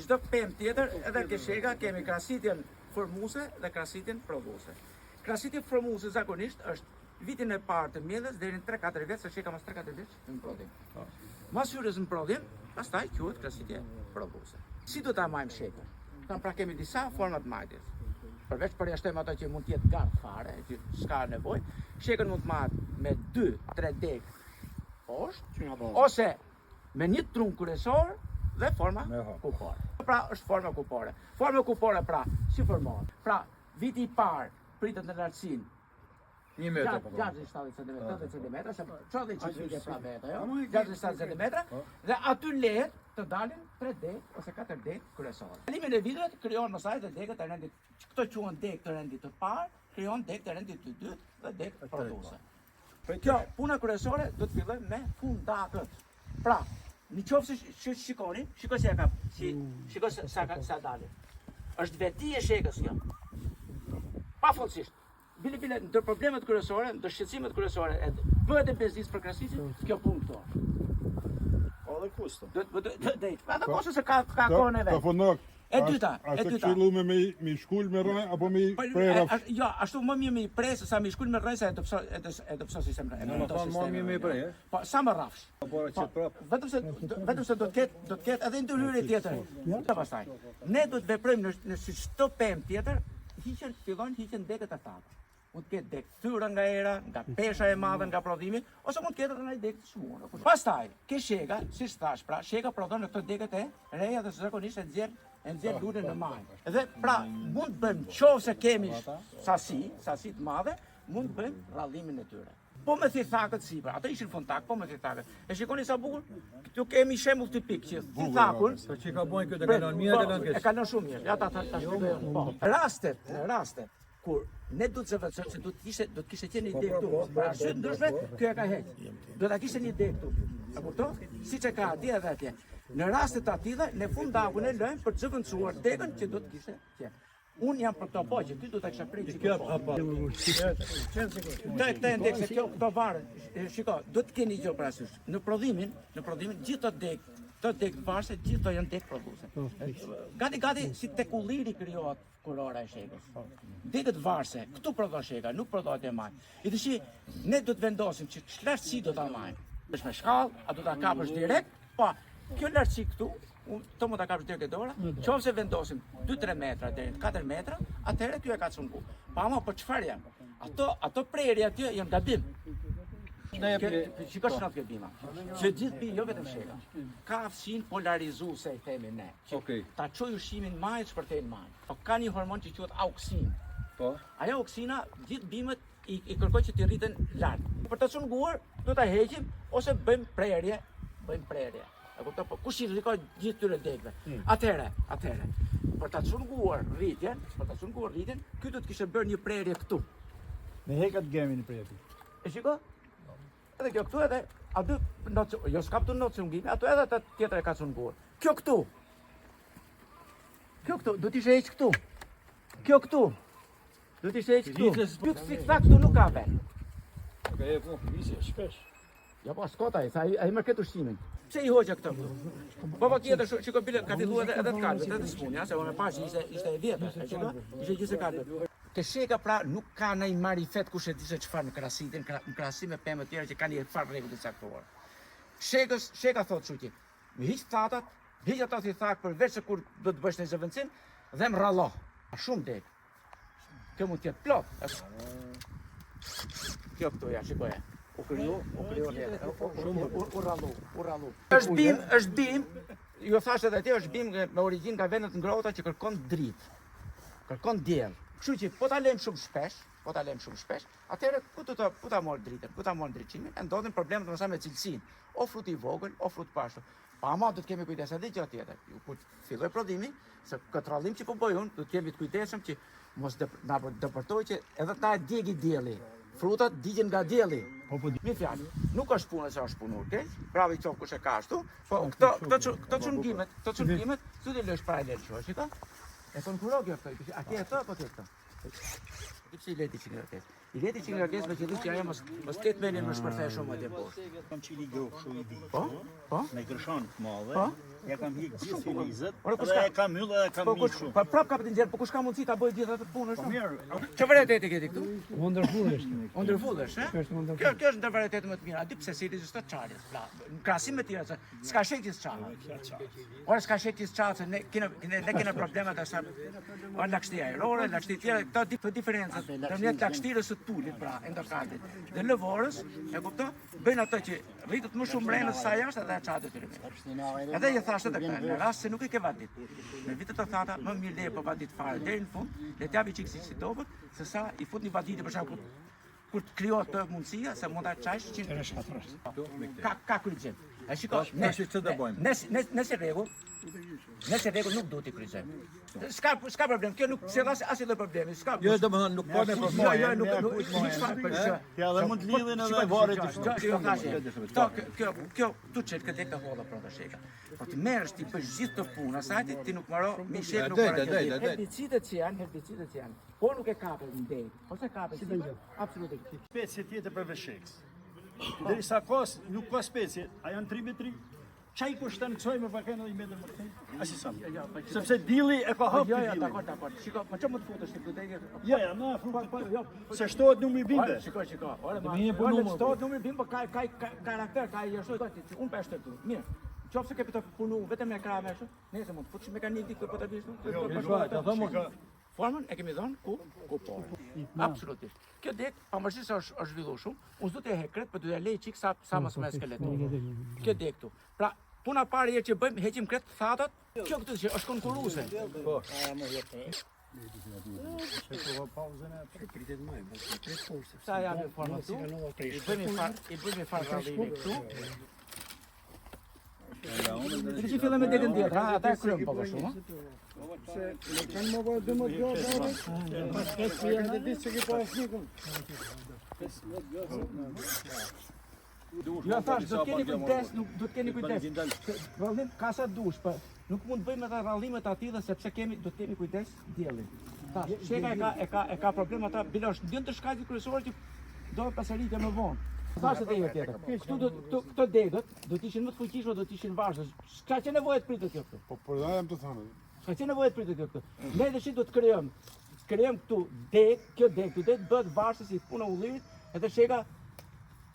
Çdo pemë tjetër, edhe ke shega, kemi krasitjen formuese dhe krasitjen prodhuese. Krasitja formuese zakonisht është vitin e parë të mjedhës deri në 3-4 vjet, se sheka mas 3-4 vjet në prodhim. Mas hyrjes në prodhim, pastaj quhet krasitje prodhuese. Si do ta majmë shekën? Pra kemi disa forma të majtjes. Përveç përjashtojmë ato që mund të jetë gardh fare, që s'ka nevojë, shekën mund të mahet me 2-3 deg poshtë, ose me një trun kryesor dhe forma kupore. Pra është forma kupore. Forma kupore pra si formohet? Pra viti i parë pritet në lartësinë 1 metër. 670 cm, 80 cm, se çfarë çështje pra vetë, jo? 670 cm dhe aty lehet të dalin 3 deg ose 4 deg kryesore. Kalimin e viteve krijon mos ajë degët të rendit. Këto quhen deg të rendit të parë, krijon deg të rendit të dytë dhe deg prodhuese. Kjo puna kryesore do të fillojë me fundakët. Pra, në qoftë se shikoni se ka shikoj sa dalin. Është veti e shekës kjo. Pafundësisht. Bile ndër problemet kryesore, ndër shqetësimet kryesore, bëhet e bezdisë për krasitjen, kjo punë këto. Po dhe kusto. Atë kosto se ka kohën e vet. E dyta. A të qëllume me shkull me raj, apo me preraf? Jo, ashtu më mirë me presë, sa me shkull me raj, sa e të pësosi se më raj. Në thonë më mirë me prej, e? Po, sa më rafsh. Vetëm se do të ketë edhe ndërhyrje tjetër. Të pastaj. Ne do të veprojmë në çdo pemë tjetër, fillojnë hiqen degët e thata. Mund të ketë deg thyra nga era, nga pesha e madhe, nga prodhimi, ose mund të ketë edhe nga deg të shmuar. Pastaj, ke shega, si thash, pra, shega prodhon në këto degët e reja dhe zakonisht e nxjerr lulën në majë. Dhe pra, mund të bëjmë qofse kemi sasi të madhe, mund të bëjmë rradhimin e tyre. Po me thithakët sipër, ato ishin fundtak, po me thithakët. E shikoni sa bukur? Këtu kemi shembull tipik që thithakun, që ka bën këtë kalon mirë, kalon keq. E kalon shumë mirë. Ja ta shpjegoj. Po. Rastet kur ne do të zëvendësojmë se do të kishte qenë ide këtu. Për arsye ndryshme, kjo e ka heq. Do ta kishte një ide këtu. A kupton? Siç e ka atje edhe atje. Në raste të tilla, ne fundakun e lëmë për të zëvendësuar degën që do të kishte qenë. Unë jam për këto po, që ty do të kisha prej që Këtë ndek se këto varë, shiko, do të keni gjë parasysh. Në prodhimin, gjithë të deg varse, gjithë të janë deg prodhuese. Gati si tek ulliri krijohet kurora e shekës. Degët varse, këtu prodhon sheka, nuk prodhohet e majë. I thëshi, ne do të vendosim që lartësi do ta majmë. Është me shkallë, a do ta kapësh direkt, po, kjo lartësi këtu, të mund ta kapësh direkt e dora, qofse vendosim 2-3 metra deri në 4 metra, atëherë kjo e ka cungu. Pa ama po çfarë janë? Ato prerje atje janë gabim. Shikosh në gabima. Që gjithë pi, jo vetëm sheka. Ka aftësinë polarizuese, i themi ne. Ta çojë ushqimin majt shpërthejnë majt. Po ka një hormon që quhet auksin. Po. Ajo auksina gjithë bimët i kërkoj që të rriten lart. Për të cunguar, do ta heqim ose bëjmë prerje. Po kush i rrikoj gjithë tyre degëve. Atëherë, për ta cunguar rritjen, ky do të kishte bërë një prerje këtu. Me hekat gemin për jetë. E shiko? Edhe kjo këtu edhe aty jo s'ka këtu not cungimi, ato edhe atë tjetër e ka cunguar. Kjo këtu do t'i heq këtu. Kjo këtu do t'i heq këtu. Ky këtu nuk ka vend. Okej, po, visi shpesh. Ja po skota ai më ket ushqimin. Pse i hoqja këtë? Po tjetër shiko bile ka filluar edhe të kalbet, edhe smunja, se unë pash ishte e vjetër, e shiko? Ishte gjithë e kalbet. Te sheka pra nuk ka ndaj marifet kush e di se çfarë në krahasim me pemë të tjera që kanë një farë rregull të caktuar. Sheka thotë kështu që me hiq thatat, hiq ato thithak përveç se kur do të bësh në zëvendësim dhe më rallo. Shumë deg. Kjo mund të jetë plot. Kjo këtu ja shikoje. U kriju u rallu. Është bim, ju thash edhe atje, është bim me origjinë nga vendet ngrohta që kërkon dritë. Kërkon diell. Kështu që po ta lejmë shumë shpesh, atëherë ku ta marr dritën, ku ta marr ndriçimin, e ndodhin problemet mësa me cilësinë, o fruti i vogël, o frut pashtu. Pa ama do të kemi kujdes edhe gjë tjetër. Kur filloj prodhimi, se këtë rallim që po bëj unë, do të kemi të kujdesshëm që mos na depërtoj që edhe ta djegi dielli. Frutat digjen nga dielli. Mi fjalë, nuk është punë se është punë keq, bravo i qof kush e ka ashtu, po këto çungimet, s'u të lësh para lësh, shiko? E konkurogja këto, atje e të, po të këto. Pse i leti që nga kes? I leti që nga kes me qëllim që ajo mos ketë menin më shpërthej shumë atje poshtë. Kam qili gjohë kështu i di. Po? Me gërshon të madhe, Ja kam hik gjithë filizet, Ora, po edhe s'ka- e kam yll edhe e kam Po mirë kush, shumë. po prap ka të nxjerr, po kush ka mundësi ta bëjë gjithë ato punën ashtu? Mirë, Çfarë varieteti ke ti këtu? Wonderful është. Underfullësh, ë? Kjo është ndër varietetet më të mira. A di pse si reziston çarjes? Në krahasim me tjera, se s'ka shekjes çarë. Ora s'ka shekjes çarë, se ne kena probleme të sa ora lagështia aerore, lagështi tjera, këto diferencat ndërmjet lagështirës së tulit, pra, endokardit, dhe lëvorës, e kupton? Bëjnë ato që rritet më shumë mrenës sa jashtë edhe çarë detyrimisht. Edhe je thashë edhe këtë, në rast se nuk i ke vadit. Në vitet të thata, më mirë leje po vadit fare deri në fund, le t'japi çik si dobët, se sa i fut një vaditi për shembull kur të krijohet të mundësia se mund ta çajsh 100%. Ka kryqëzim. E shiko, tash ç'të të bëjmë? nëse rregull nuk duhet i kryqëzojmë. S'ka problem, kjo nuk se as lloj problemi, s'ka. Jo, domethënë nuk ka me problem. Jo, nuk çfarë për shkak. ja dhe mund të lidhin edhe varret të Kjo tu çet këtë ka holla pronta sheka. Po ti merresh ti bësh gjithë të punë, asajti ti nuk maro, mi shek nuk maro. Herbicidet që janë. Po nuk e kapën në dej. Ose kapën si do. Absolutisht. specie tjetër për vesheks. Derisa nuk ka specie, a janë 3 metri. Çai kushton çoj me pakën edhe 1 metër më tej. Asi sa. Sepse dilli e ka hap Jo, dilli. dakor. Shiko, po çfarë më të futesh ti këtu? Ja, na afro. Se shtohet numri bimbe. Shiko. Ora, vjen po numër. Stot numri bim, po ka karakter, ka ashtu ti. Unë pa shtet tu. Mirë. Qofse ke të punu vetëm me krahë ashtu, nëse mund të futesh mekanik diku po ta bësh tu. Formën e kemi dhënë ku po. Absolutisht. Kjo dek, pavarësisht se është zhvilluar shumë, unë s'do të hekret, por do t'ja lej çik sa më shumë skeleton. Kjo dek këtu. Pra, puna parë herë që bëjmë, heqim kret thatat. Kjo këtu që është konkurruese. Po. Sa janë në formë këtu? I bëjmë far rallimi këtu. Ti që fillon me dekën tjetër, ha, ata e kryejnë pak a shumë, Jo thash, do të keni kujdes, rallim ka sa dush, po nuk mund bëjmë ata rallimet aty dhe sepse do të kemi kujdes diellin. Tash, sheka e ka problem ata, bilosh, ndjen të shkaqet kryesore që do pasarite më vonë. Thashë të jo tjetër. Këto degët do të ishin më të fuqishme, do të ishin vazhdo. S'ka që nevojë të pritet kjo këtu. Po da jam të thënë. S'ka që nevojë të pritet kjo këtu. Ne tash do të krijojmë këtu degë, kjo degë këtu degë bëhet vazhdo si puna e ullimit, edhe sheka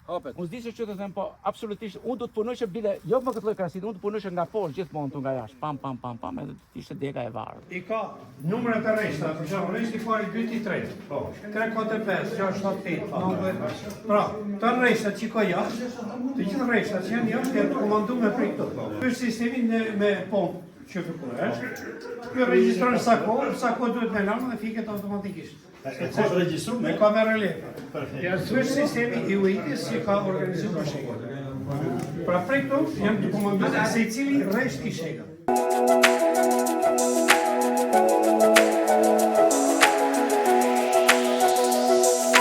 Hapet. Unë s'di se që të them, po absolutisht unë do të punojë bile, jo më këtë lloj krahasit, unë do të punojë nga poshtë gjithmonë tu nga jashtë, pam, edhe të ishte dega e varur. I ka numrat e rreshta, për shembull, rreshti i parë, i dytë, i tretë. Po. 3, 4, 5, 6, 7, 8, 9. Pra, të rreshtat që ka jashtë, të gjithë rreshtat që janë jashtë janë komanduar për këto. Ky është sistemi me pompë që përkuresh. Ky regjistron sa kohë duhet me lanë dhe fiket automatikisht. E ka regjistruar Me kamerë lehtë. Ja, ky është sistemi i ujitës që ka organizuar shekët. Pra prej këto janë të komanduar se cili rresht i shekët.